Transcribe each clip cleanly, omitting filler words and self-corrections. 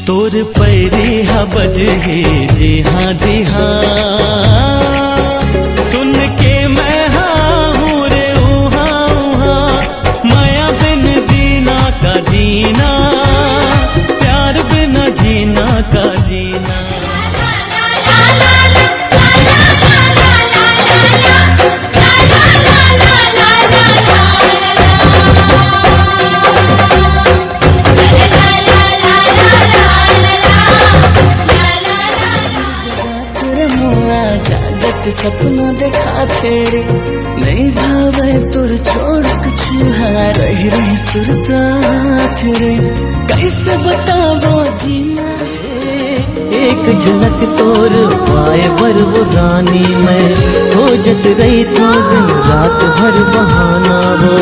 तोर पैरी हा बजहे जी हाँ जी हाँ, सुन के मैं हाँ हूँ रे ऊहा ऊहा, माया बिन जीना का जीना, प्यार बिना जीना का जीना। जागत सपना देखा तेरे नहीं भावे तुर छोड़ कुछ रही रही सुरता तेरे, कैसे बतावो जीना। एक झलक तोर पाए बर वो रानी में खोजत रही तो दिन रात भर बहाना वो।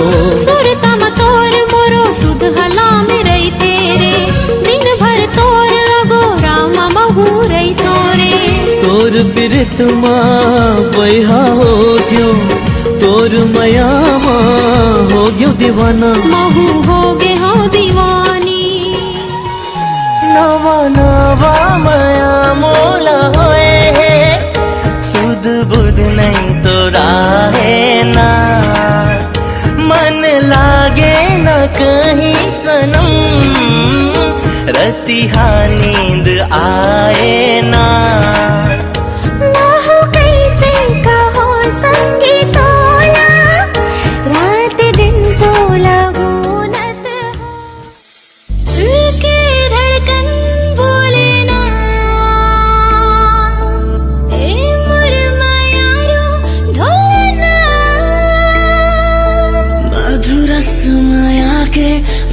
सुरता म तोर मोरो सुध हला में रही तेरे, दिन भर तोर लगो रामा महू रही तोरे। तोर बिरत माँ बहा हो गयो, तोर मया माँ हो गयो दीवाना, महू हो गे हो दीवानी। नवा नवा मया मोला होए है, सुध बुध नहीं तो राहे ना, मन लागे न कहीं सनम, रतिहा नींद आए ना।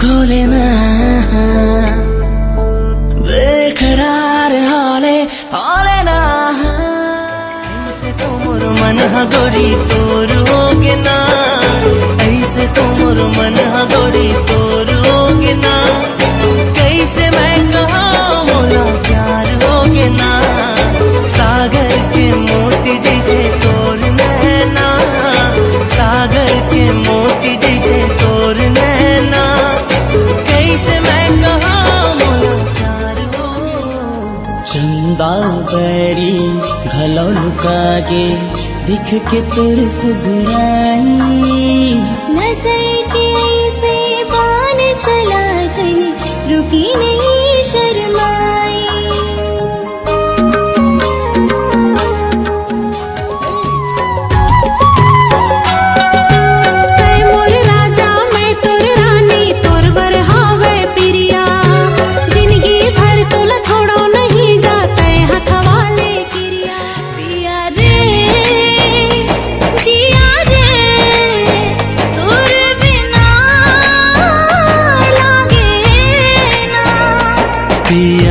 घोलेना बेकरार हाले हाले ना, ऐसे तो मोर मन गोरी तोर होगे ना, ऐसे तो मोर मन गोरी तोर होगे ना, कैसे मैं कहाँ मोला प्यार होगे ना, सागर के मोती जैसे तोर नैना, सागर के मोती जैसे तोर नैना, कैसे मैं कहाँ मोला प्यार हो। चंदा बैरी घलो लुकागे दिख के तोर सुधराई, नजर के ऐसे बान चला चली रुकी नहीं शर्माई। पिया